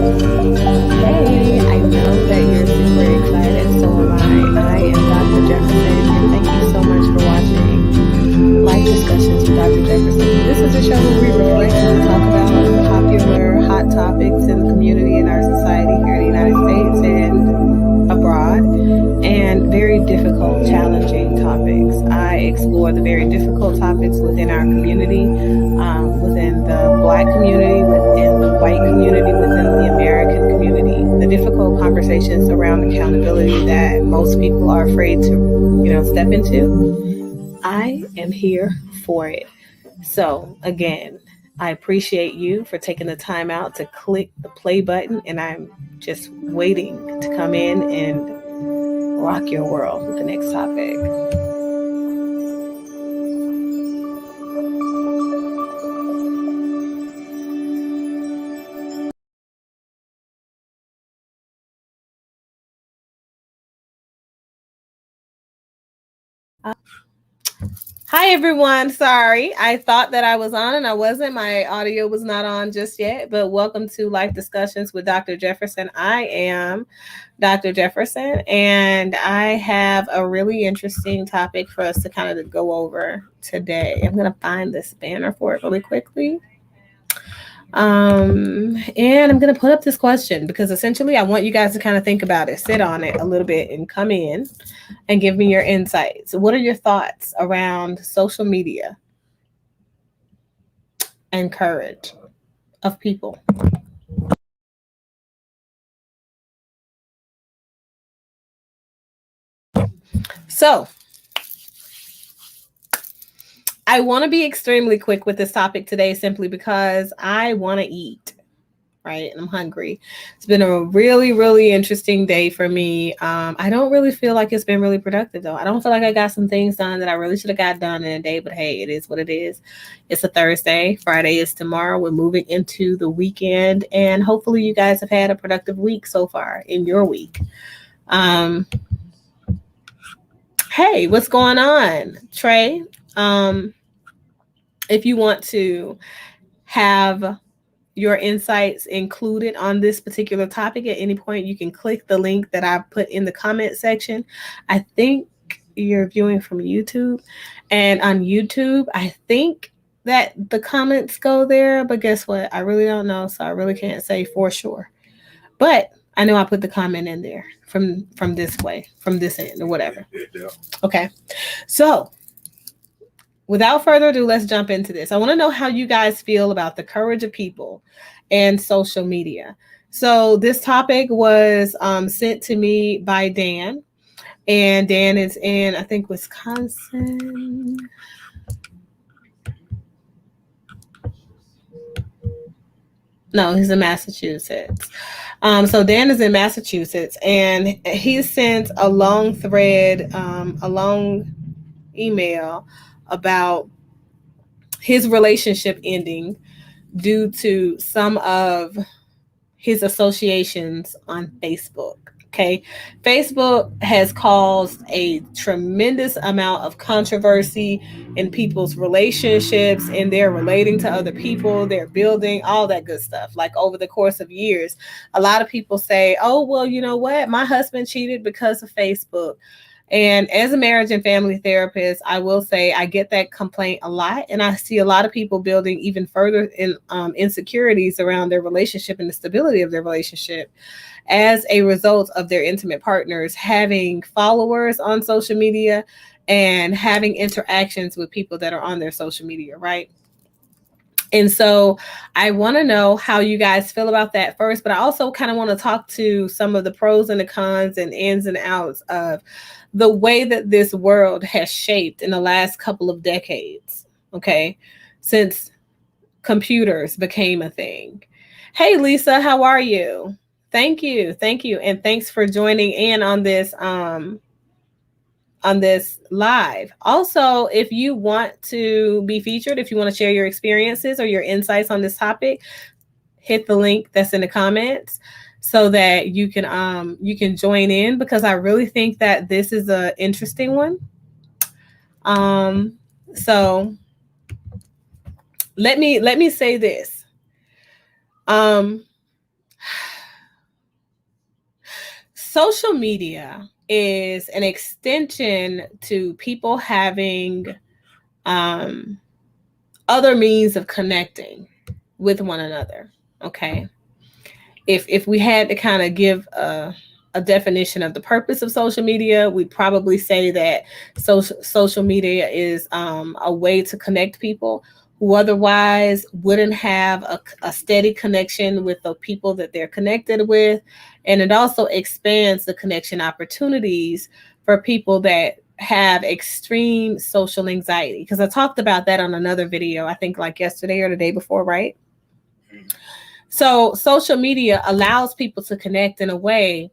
Hey, I know that you're super excited, so am I. I am Dr. Jefferson, and thank you so much for watching Life Discussions with Dr. Jefferson. This is a show where we reflect and talk about popular hot topics in the community and our society here in the United States and abroad, and very difficult, challenging topics. I explore the very difficult topics within our community, within the Black community, within the white community, within the American community, the difficult conversations around accountability that most people are afraid to, step into. I am here for it. So again, I appreciate you for taking the time out to click the play button, and I'm just waiting to come in and rock your world with the next topic. Hi, everyone. Sorry, I thought that I was on and I wasn't. My audio was not on just yet, but welcome to Life Discussions with Dr. Jefferson. I am Dr. Jefferson, and I have a really interesting topic for us to kind of go over today. I'm going to find this banner for it really quickly. And I'm going to put up this question because essentially I want you guys to kind of think about it, sit on it a little bit, and come in and give me your insights. What are your thoughts around social media and courage of people? So, I want to be extremely quick with this topic today simply because I want to eat. Right, and I'm hungry. It's been a really, really interesting day for me. I don't really feel like it's been really productive though. I don't feel like I got some things done that I really should have got done in a day, but hey, it is what it is. It's a Thursday. Friday is tomorrow. We're moving into the weekend, and hopefully you guys have had a productive week so far in your week. Hey, what's going on, Trey? If you want to have your insights included on this particular topic at any point, you can click the link that I put in the comment section. I think you're viewing from YouTube, and on YouTube, I think that the comments go there, but guess what? I really don't know, so I really can't say for sure. But I know I put the comment in there from this way, from this end or whatever. Okay. So without further ado, let's jump into this. I want to know how you guys feel about the courage of people and social media. So this topic was sent to me by Dan, and Dan is in, I think, Wisconsin. No, he's in Massachusetts. So Dan is in Massachusetts, and he sent a long thread, a long email about his relationship ending due to some of his associations on Facebook. Okay. Facebook has caused a tremendous amount of controversy in people's relationships, and they're relating to other people, they're building all that good stuff. Like over the course of years, a lot of people say, oh, well, you know what? My husband cheated because of Facebook. And as a marriage and family therapist, I will say I get that complaint a lot, and I see a lot of people building even further in insecurities around their relationship and the stability of their relationship as a result of their intimate partners having followers on social media and having interactions with people that are on their social media, right? And so I want to know how you guys feel about that first, but I also kind of want to talk to some of the pros and the cons and ins and outs of the way that this world has shaped in the last couple of decades, okay, since computers became a thing. Hey, Lisa, how are you? Thank you. Thank you. And thanks for joining in on this live. Also, if you want to be featured, if you want to share your experiences or your insights on this topic, hit the link that's in the comments so that you can join in, because I really think that this is an interesting one. So let me say this. social media is an extension to people having other means of connecting with one another. Okay. If we had to kind of give a definition of the purpose of social media, we'd probably say that social media is a way to connect people who otherwise wouldn't have a steady connection with the people that they're connected with. And it also expands the connection opportunities for people that have extreme social anxiety. Because I talked about that on another video, I think like yesterday or the day before, right? So social media allows people to connect in a way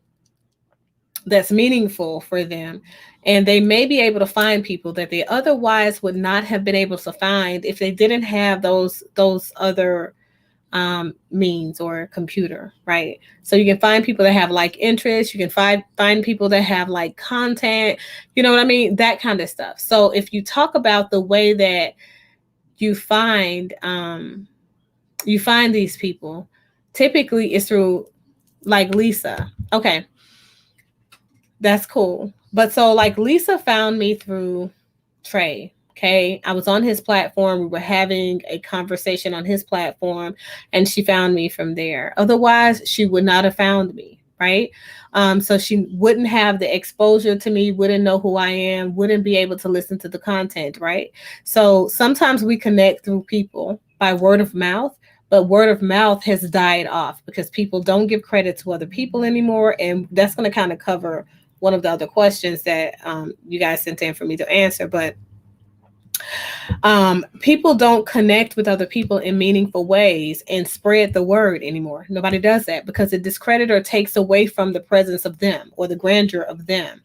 that's meaningful for them, and they may be able to find people that they otherwise would not have been able to find if they didn't have those other means or computer, right? So you can find people that have like interests, you can find people that have like content, you know what I mean, that kind of stuff. So if you talk about the way that you find these people, typically it's through like Lisa. Okay, that's cool. But so like Lisa found me through Trey. Okay. I was on his platform. We were having a conversation on his platform and she found me from there. Otherwise, she would not have found me. Right. So she wouldn't have the exposure to me, wouldn't know who I am, wouldn't be able to listen to the content. Right. So sometimes we connect through people by word of mouth, but word of mouth has died off because people don't give credit to other people anymore. And that's going to kind of cover one of the other questions that you guys sent in for me to answer. But people don't connect with other people in meaningful ways and spread the word anymore. Nobody does that because it discredits or takes away from the presence of them or the grandeur of them.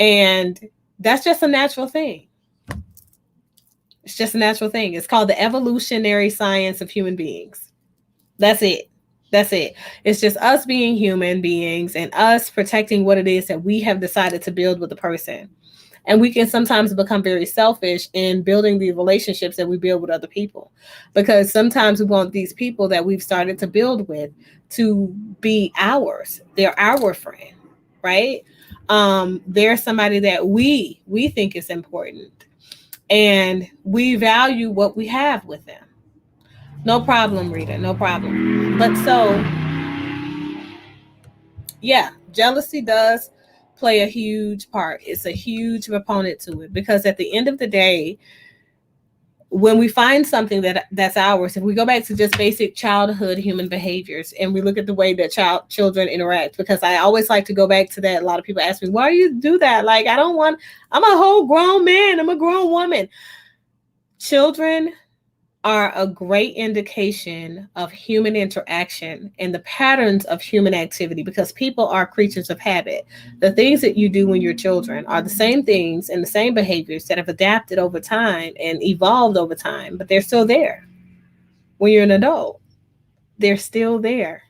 And that's just a natural thing. It's just a natural thing. It's called the evolutionary science of human beings. That's it. That's it. It's just us being human beings and us protecting what it is that we have decided to build with the person. And we can sometimes become very selfish in building the relationships that we build with other people, because sometimes we want these people that we've started to build with to be ours. They're our friend, right? They're somebody that we think is important and we value what we have with them. No problem, Rita. No problem. But so, yeah, jealousy does play a huge part. It's a huge component to it because at the end of the day, when we find something that's ours, if we go back to just basic childhood human behaviors and we look at the way that children interact, because I always like to go back to that. A lot of people ask me, why do you do that? Like, I'm a whole grown man. I'm a grown woman. Children are a great indication of human interaction and the patterns of human activity because people are creatures of habit. The things that you do when you're children are the same things and the same behaviors that have adapted over time and evolved over time, but they're still there. When you're an adult, they're still there.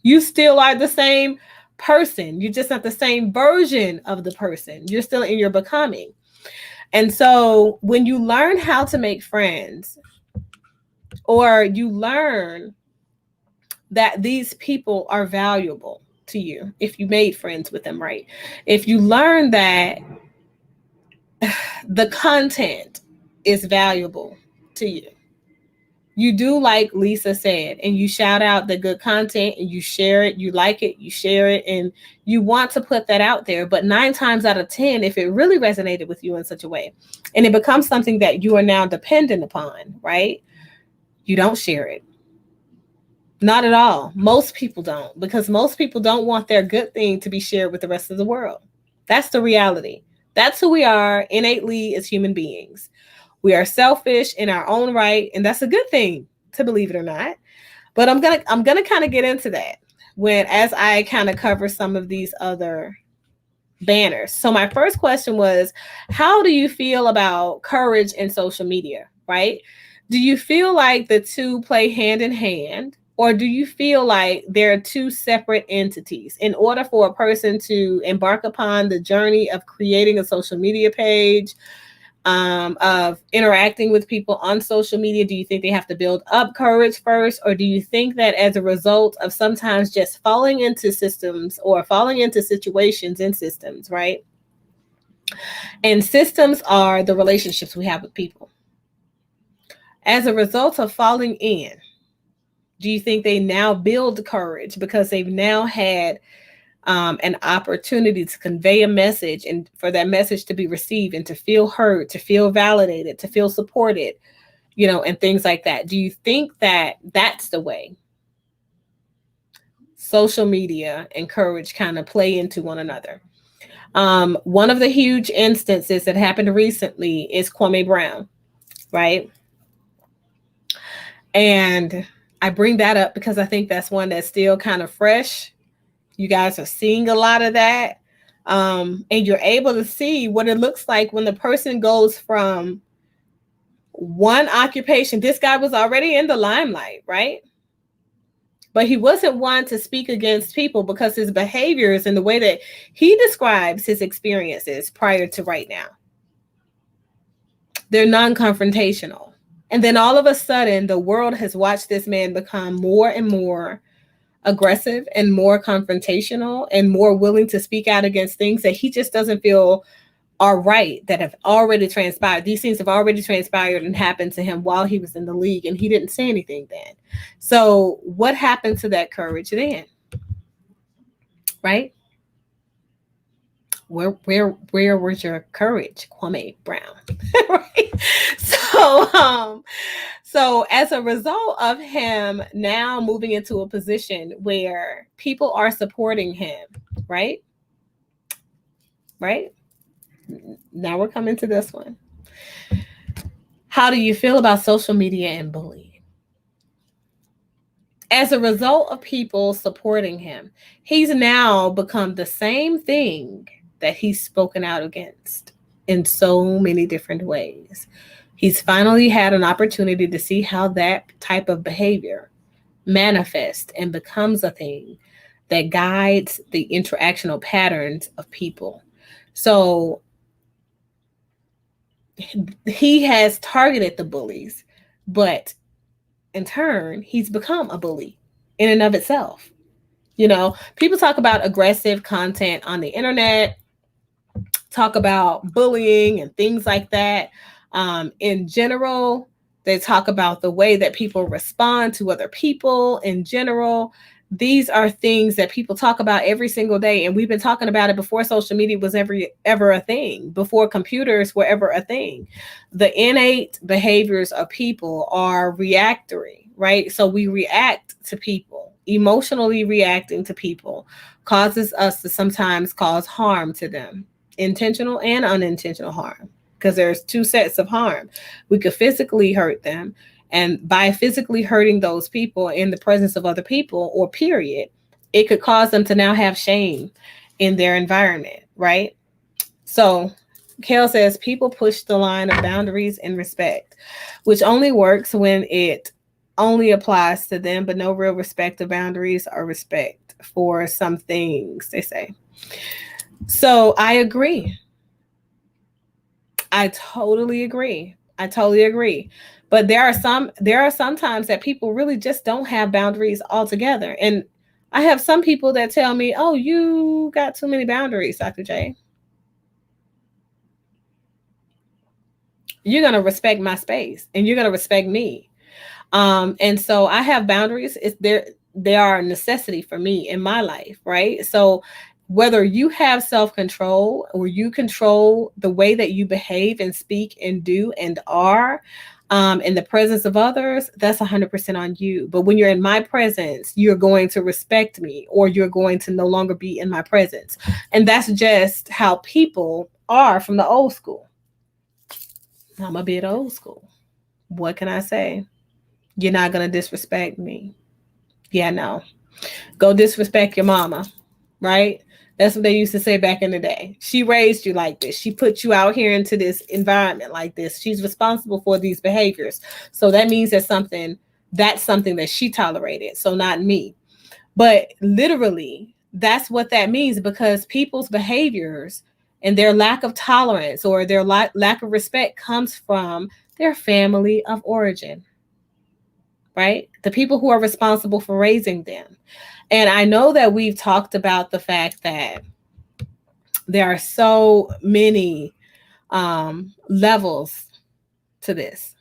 You still are the same person. You're just not the same version of the person. You're still in your becoming. And so when you learn how to make friends, or you learn that these people are valuable to you if you made friends with them, right? If you learn that the content is valuable to you, you do like Lisa said, and you shout out the good content and you share it, you like it, you share it, and you want to put that out there. But 9 times out of 10, if it really resonated with you in such a way, and it becomes something that you are now dependent upon, right? You don't share it. Not at all. Most people don't, because most people don't want their good thing to be shared with the rest of the world. That's the reality. That's who we are innately as human beings. We are selfish in our own right, and that's a good thing, to believe it or not. But I'm gonna kind of get into that as I kind of cover some of these other banners. So my first question was, how do you feel about courage in social media, right? Do you feel like the two play hand in hand, or do you feel like they're two separate entities? In order for a person to embark upon the journey of creating a social media page, of interacting with people on social media? Do you think they have to build up courage first? Or do you think that as a result of sometimes just falling into systems or falling into situations in systems, right? And systems are the relationships we have with people. As a result of falling in, do you think they now build courage because they've now had an opportunity to convey a message and for that message to be received and to feel heard, to feel validated, to feel supported, and things like that? Do you think that that's the way social media and courage kind of play into one another? One of the huge instances that happened recently is Kwame Brown, right? And I bring that up because I think that's one that's still kind of fresh. You guys are seeing a lot of that. And you're able to see what it looks like when the person goes from one occupation. This guy was already in the limelight, right? But he wasn't one to speak against people because his behaviors and the way that he describes his experiences prior to right now, they're non-confrontational. And then all of a sudden, the world has watched this man become more and more aggressive and more confrontational and more willing to speak out against things that he just doesn't feel are right, that have already transpired. These things have already transpired and happened to him while he was in the league, and he didn't say anything then. So what happened to that courage then? Right? Where was your courage, Kwame Brown? Right? So as a result of him now moving into a position where people are supporting him, right? Right? Now we're coming to this one. How do you feel about social media and bullying? As a result of people supporting him, he's now become the same thing that he's spoken out against in so many different ways. He's finally had an opportunity to see how that type of behavior manifests and becomes a thing that guides the interactional patterns of people. So he has targeted the bullies, but in turn, he's become a bully in and of itself. People talk about aggressive content on the internet, talk about bullying and things like that. In general, they talk about the way that people respond to other people in general. These are things that people talk about every single day. And we've been talking about it before social media was ever a thing, before computers were ever a thing. The innate behaviors of people are reactory, right? So we react to people. Emotionally reacting to people causes us to sometimes cause harm to them, intentional and unintentional harm, because there's two sets of harm. We could physically hurt them. And by physically hurting those people in the presence of other people, or period, it could cause them to now have shame in their environment, right? So Kale says people push the line of boundaries and respect, which only works when it only applies to them, but no real respect of boundaries or respect for some things, they say. So I agree. I totally agree. But there are some times that people really just don't have boundaries altogether. And I have some people that tell me, "Oh, you got too many boundaries, Dr. J. You're going to respect my space and you're going to respect me." And so I have boundaries. They are a necessity for me in my life, right? So whether you have self-control or you control the way that you behave and speak and do and are in the presence of others, that's 100% on you. But when you're in my presence, you're going to respect me, or you're going to no longer be in my presence. And that's just how people are from the old school. I'm a bit old school. What can I say? You're not going to disrespect me. Yeah, no. Go disrespect your mama, right? That's what they used to say back in the day. She raised you like this. She put you out here into this environment like this. She's responsible for these behaviors. So that means that's something that she tolerated. So not me. But literally, that's what that means, because people's behaviors And their lack of tolerance or their lack of respect comes from their family of origin, right? The people who are responsible for raising them. And I know that we've talked about the fact that there are so many levels to this,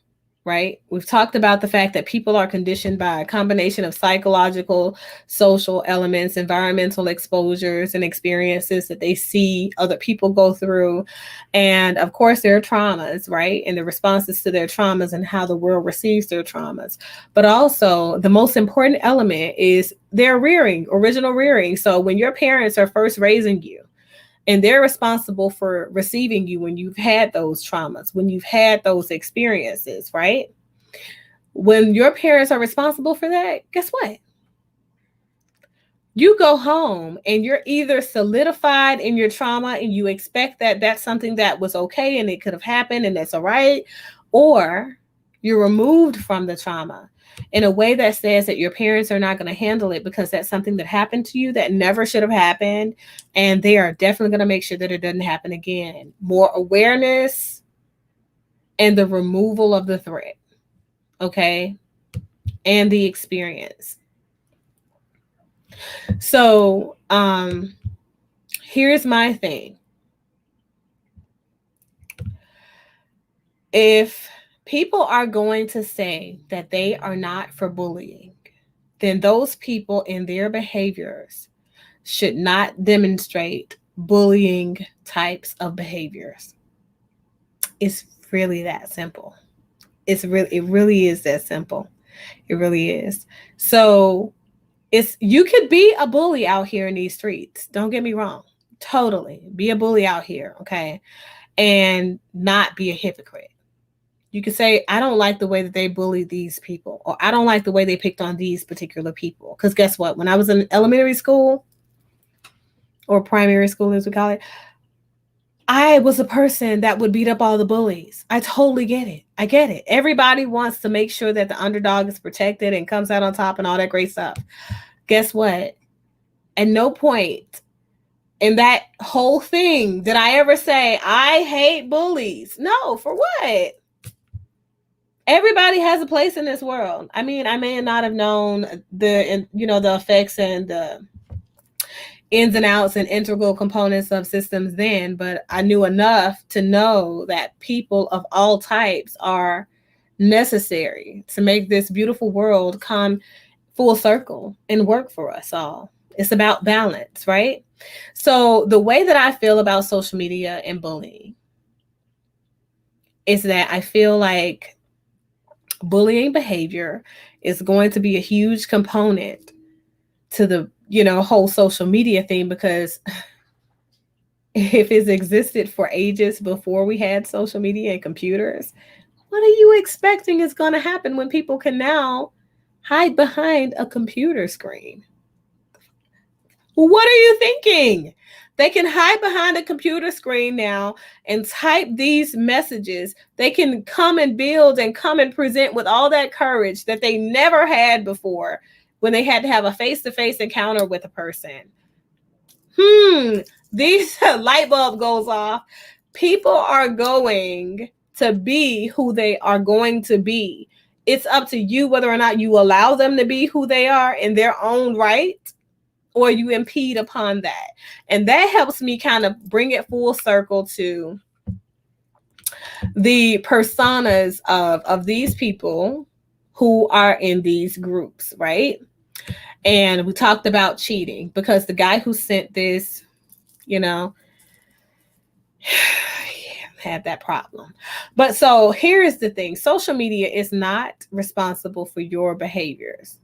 right? We've talked about the fact that people are conditioned by a combination of psychological, social elements, environmental exposures, and experiences that they see other people go through. And of course, their traumas, right? And the responses to their traumas and how the world receives their traumas. But also, the most important element is their rearing, original rearing. So when your parents are first raising you, and they're responsible for receiving you when you've had those traumas, when you've had those experiences, right? When your parents are responsible for that, guess what? You go home and you're either solidified in your trauma and you expect that that's something that was okay and it could have happened and that's all right, or you're removed from the trauma in a way that says that your parents are not going to handle it because that's something that happened to you that never should have happened. And they are definitely going to make sure that it doesn't happen again. More awareness and the removal of the threat. Okay. And the experience. So, here's my thing. If people are going to say that they are not for bullying, then those people in their behaviors should not demonstrate bullying types of behaviors. It's really that simple. It really is that simple. It really is. So you could be a bully out here in these streets. Don't get me wrong. Totally. Be a bully out here, okay? And not be a hypocrite. You could say, I don't like the way that they bullied these people, or I don't like the way they picked on these particular people. Because guess what? When I was in elementary school, or primary school as we call it, I was a person that would beat up all the bullies. I totally get it. I get it. Everybody wants to make sure that the underdog is protected and comes out on top and all that great stuff. Guess what? At no point in that whole thing did I ever say, I hate bullies. No, for what? Everybody has a place in this world. I mean, I may not have known the effects and the ins and outs and integral components of systems then, but I knew enough to know that people of all types are necessary to make this beautiful world come full circle and work for us all. It's about balance, right? So the way that I feel about social media and bullying is that I feel like bullying behavior is going to be a huge component to the whole social media thing, because if it's existed for ages before we had social media and computers, what are you expecting is going to happen when people can now hide behind a computer screen? What are you thinking? They can hide behind a computer screen now and type these messages. They can come and build and come and present with all that courage that they never had before when they had to have a face-to-face encounter with a person. These light bulb goes off. People are going to be who they are going to be. It's up to you whether or not you allow them to be who they are in their own right, or you impede upon that. And that helps me kind of bring it full circle to the personas of these people who are in these groups, right? And we talked about cheating because the guy who sent this, had that problem. But so here is the thing. Social media is not responsible for your behaviors.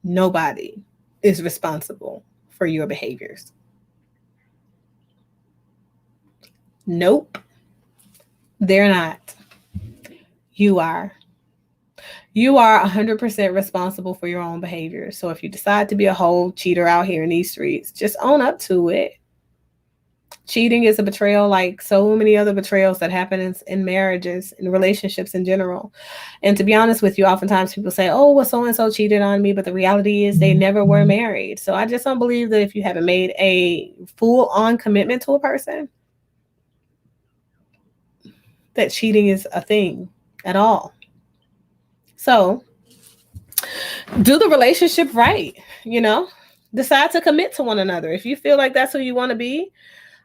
Nobody is responsible for your behaviors. Nope. They're not. You are. You are 100% responsible for your own behavior. So if you decide to be a whole cheater out here in these streets, just own up to it. Cheating is a betrayal like so many other betrayals that happen in marriages, in relationships in general. And to be honest with you, oftentimes people say, oh, well, so-and-so cheated on me. But the reality is they never were married. So I just don't believe that if you haven't made a full-on commitment to a person, that cheating is a thing at all. So do the relationship right, you know, decide to commit to one another. If you feel like that's who you want to be,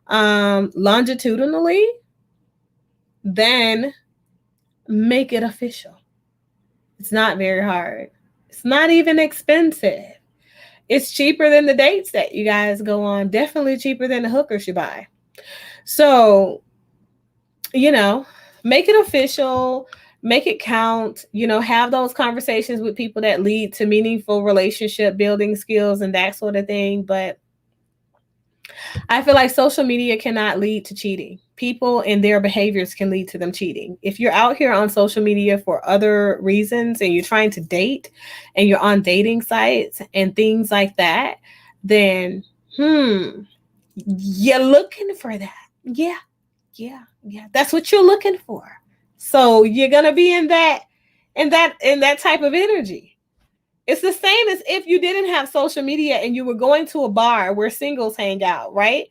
longitudinally, then make it official. It's not very hard. It's not even expensive. It's cheaper than the dates that you guys go on, definitely cheaper than the hookers you buy. So, you know, make it official, make it count, you know, have those conversations with people that lead to meaningful relationship building skills and that sort of thing. But I feel like social media cannot lead to cheating. People and their behaviors can lead to them cheating. If you're out here on social media for other reasons and you're trying to date and you're on dating sites and things like that, then you're looking for that. Yeah. That's what you're looking for. So you're gonna be in that type of energy. It's the same as if you didn't have social media and you were going to a bar where singles hang out, right?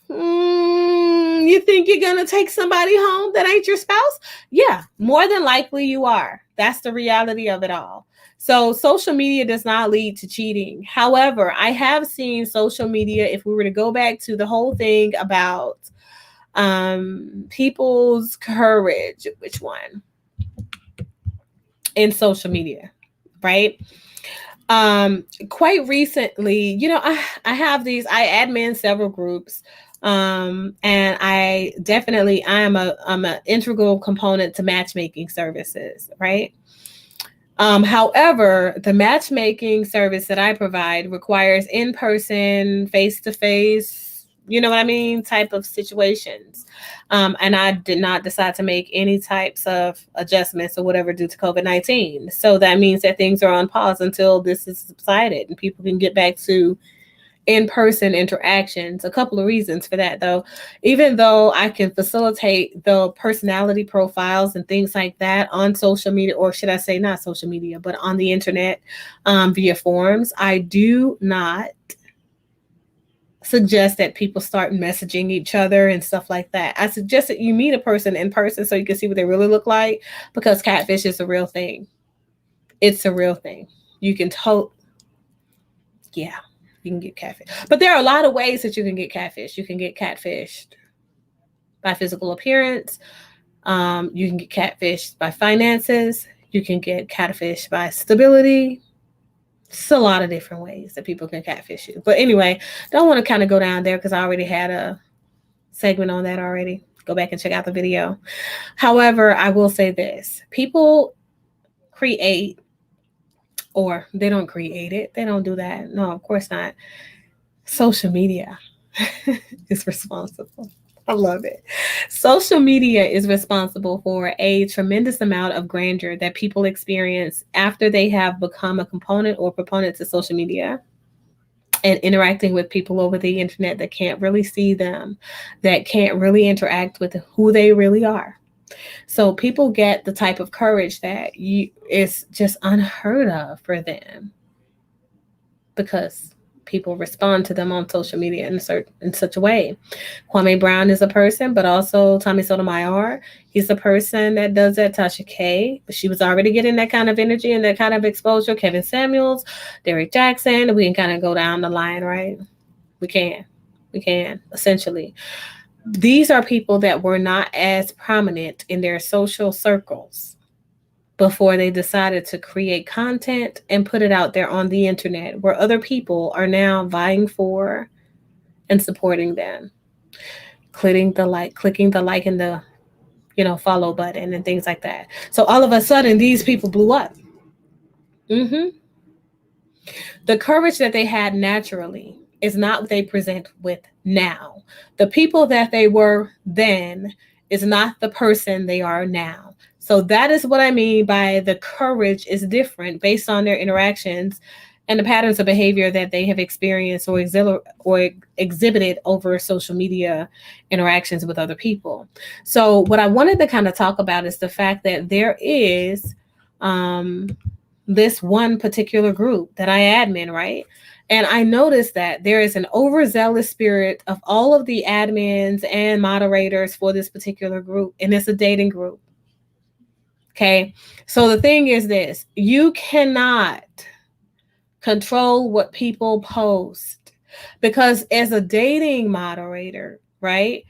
You think you're going to take somebody home that ain't your spouse? Yeah, more than likely you are. That's the reality of it all. So social media does not lead to cheating. However, I have seen social media, if we were to go back to the whole thing about people's courage, which one? In social media, right? Quite recently, you know, I have these, I admin several groups, and I am an integral component to matchmaking services, right? However, the matchmaking service that I provide requires in-person, face-to-face, you know what I mean, type of situations. And I did not decide to make any types of adjustments or whatever due to COVID-19. So that means that things are on pause until this is subsided and people can get back to in-person interactions. A couple of reasons for that, though. Even though I can facilitate the personality profiles and things like that on social media, or should I say not social media, but on the internet via forums, I do not suggest that people start messaging each other and stuff like that. I suggest that you meet a person in person so you can see what they really look like, because catfish is a real thing. It's a real thing. You can you can get catfish. But there are a lot of ways that you can get catfish. You can get catfished by physical appearance. You can get catfished by finances. You can get catfished by stability. It's a lot of different ways that people can catfish you. But anyway, don't want to kind of go down there because I already had a segment on that already. Go back and check out the video. However, I will say this. People create, or they don't create it. They don't do that. No, of course not. Social media is responsible. I love it. Social media is responsible for a tremendous amount of grandeur that people experience after they have become a component or proponent to social media and interacting with people over the internet that can't really see them, that can't really interact with who they really are. So people get the type of courage that is just unheard of for them because people respond to them on social media in such a way. Kwame Brown is a person, but also Tommy Sotomayor. He's a person that does that. Tasha K, but she was already getting that kind of energy and that kind of exposure. Kevin Samuels, Derek Jackson. We can kind of go down the line, right? We can, essentially. These are people that were not as prominent in their social circles before they decided to create content and put it out there on the internet, where other people are now vying for and supporting them, clicking the like and the follow button and things like that. So all of a sudden, these people blew up. The courage that they had naturally is not what they present with now. The people that they were then is not the person they are now. So that is what I mean by the courage is different based on their interactions and the patterns of behavior that they have experienced or exhibited over social media interactions with other people. So what I wanted to kind of talk about is the fact that there is this one particular group that I admin, right? And I noticed that there is an overzealous spirit of all of the admins and moderators for this particular group, and it's a dating group. Okay. So the thing is this, you cannot control what people post, because as a dating moderator, right?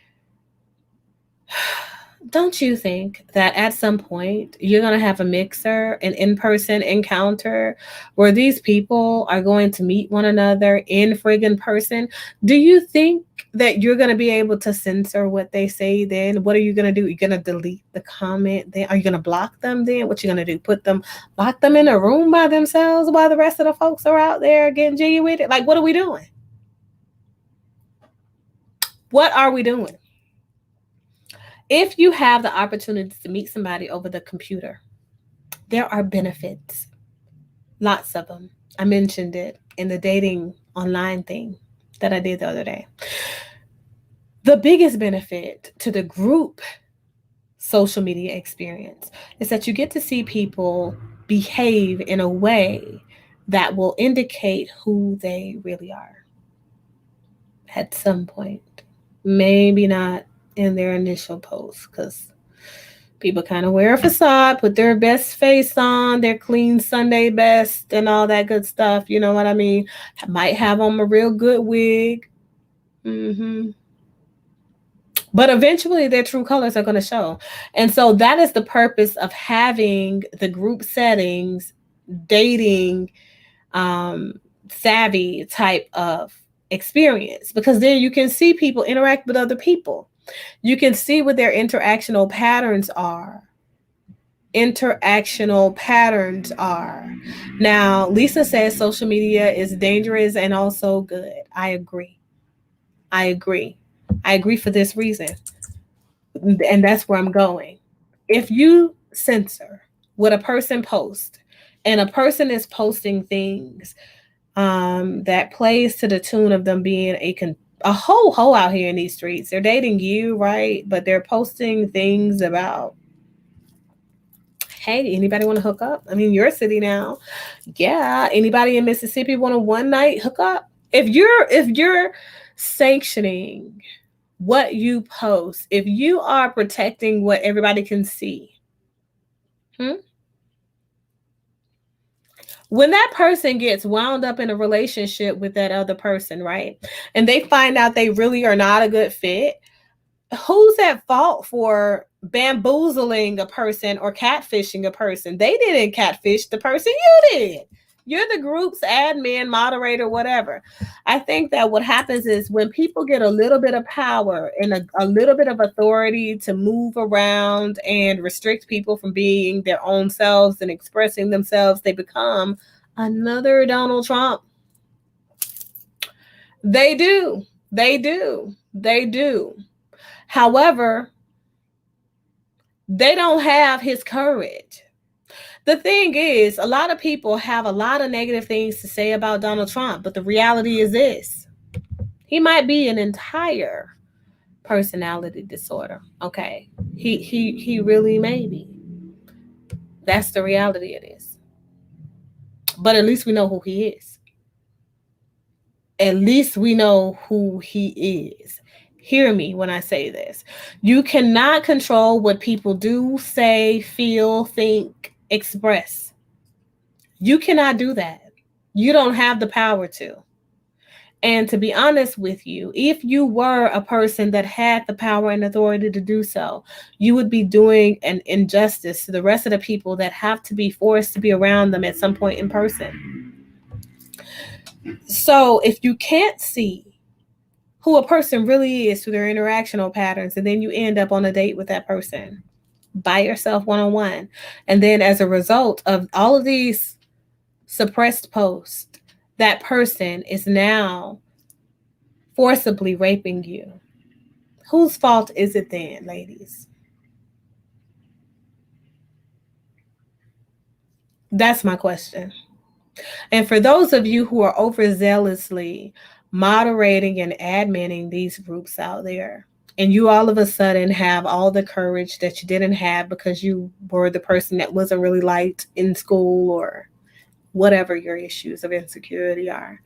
Don't you think that at some point you're going to have a mixer, an in-person encounter where these people are going to meet one another in friggin' person? Do you think that you're going to be able to censor what they say then? What are you going to do? You're going to delete the comment then? Are you going to block them then? What you going to do? Lock them in a room by themselves while the rest of the folks are out there getting jiggy with it? Like, what are we doing? What are we doing? If you have the opportunity to meet somebody over the computer, there are benefits, lots of them. I mentioned it in the dating online thing that I did the other day. The biggest benefit to the group social media experience is that you get to see people behave in a way that will indicate who they really are at some point. Maybe not in their initial post, because people kind of wear a facade, put their best face on, their clean Sunday best, and all that good stuff. You know what I mean? Might have on a real good wig. But eventually their true colors are going to show. And so that is the purpose of having the group settings, dating, savvy type of experience, because then you can see people interact with other people. You can see what their interactional patterns are. Now, Lisa says social media is dangerous and also good. I agree for this reason, and that's where I'm going. If you censor what a person posts, and a person is posting things that plays to the tune of them being a ho out here in these streets, they're dating you, right? But they're posting things about, hey, anybody want to hook up? I mean, your city now. Yeah, anybody in Mississippi want a one night hook up? If you're sanctioning what you post, if you are protecting what everybody can see, when that person gets wound up in a relationship with that other person, right? And they find out they really are not a good fit, who's at fault for bamboozling a person or catfishing a person? They didn't catfish the person, you did. You're the group's admin, moderator, whatever. I think that what happens is when people get a little bit of power and a little bit of authority to move around and restrict people from being their own selves and expressing themselves, they become another Donald Trump. They do. However, they don't have his courage. The thing is, a lot of people have a lot of negative things to say about Donald Trump, but the reality is this: he might be an entire personality disorder. Okay, he really may be. That's the reality it is. But at least we know who he is. At least we know who he is. Hear me when I say this. You cannot control what people do, say, feel, think, express. You cannot do that. You don't have the power to. And to be honest with you, if you were a person that had the power and authority to do so, you would be doing an injustice to the rest of the people that have to be forced to be around them at some point in person. So if you can't see who a person really is through their interactional patterns, and then you end up on a date with that person by yourself one-on-one, and then as a result of all of these suppressed posts, that person is now forcibly raping you. Whose fault is it then, ladies? That's my question. And for those of you who are overzealously moderating and adminning these groups out there, and you all of a sudden have all the courage that you didn't have because you were the person that wasn't really liked in school or whatever your issues of insecurity are,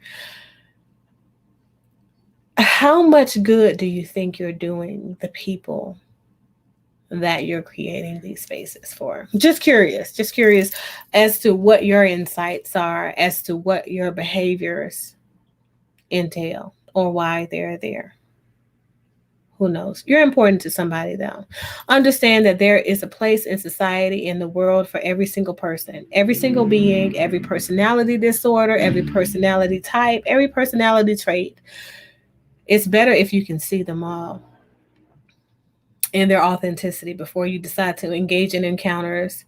how much good do you think you're doing the people that you're creating these spaces for? Just curious as to what your insights are, as to what your behaviors entail or why they're there. Who knows? You're important to somebody, though. Understand that there is a place in society, in the world, for every single person, every single being, every personality disorder, every personality type, every personality trait. It's better if you can see them all in their authenticity before you decide to engage in encounters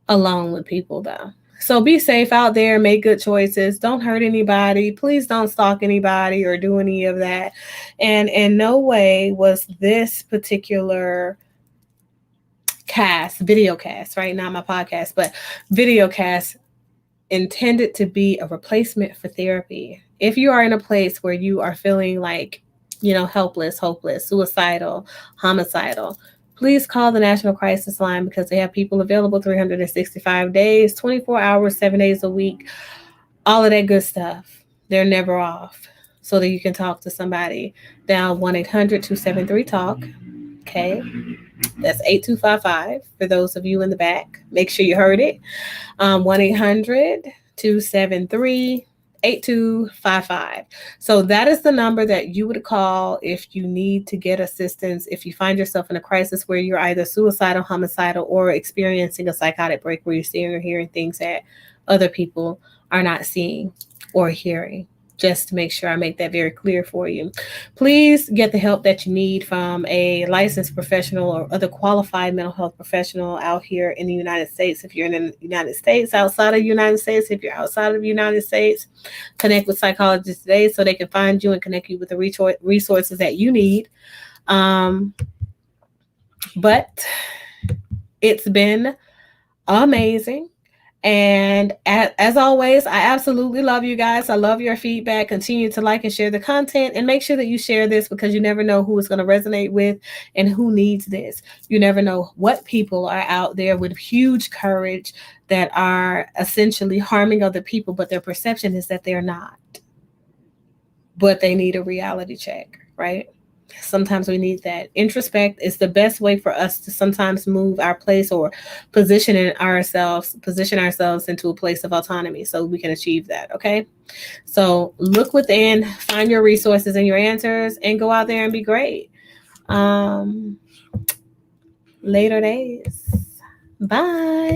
alone with people, though. So be safe out there, make good choices. Don't hurt anybody. Please don't stalk anybody or do any of that. And in no way was this particular video cast, right? Not my podcast, but video cast intended to be a replacement for therapy. If you are in a place where you are feeling like, helpless, hopeless, suicidal, homicidal, please call the National Crisis Line because they have people available 365 days, 24 hours, 7 days a week, all of that good stuff. They're never off so that you can talk to somebody. Dial 1-800-273-TALK. Okay. That's 8255 for those of you in the back. Make sure you heard it. 1-800-273-8255. So that is the number that you would call if you need to get assistance, if you find yourself in a crisis where you're either suicidal, homicidal, or experiencing a psychotic break where you're seeing or hearing things that other people are not seeing or hearing. Just to make sure I make that very clear for you. Please get the help that you need from a licensed professional or other qualified mental health professional out here in the United States. If you're in the United States, outside of the United States, if you're outside of the United States, connect with psychologists today so they can find you and connect you with the resources that you need. But it's been amazing. And as always, I absolutely love you guys. I love your feedback. Continue to like and share the content and make sure that you share this because you never know who it's going to resonate with and who needs this. You never know what people are out there with huge courage that are essentially harming other people, but their perception is that they're not. But they need a reality check, right? Sometimes we need that. Introspect is the best way for us to sometimes move our place or position ourselves into a place of autonomy so we can achieve that. Okay. So look within, find your resources and your answers, and go out there and be great. Later days. Bye.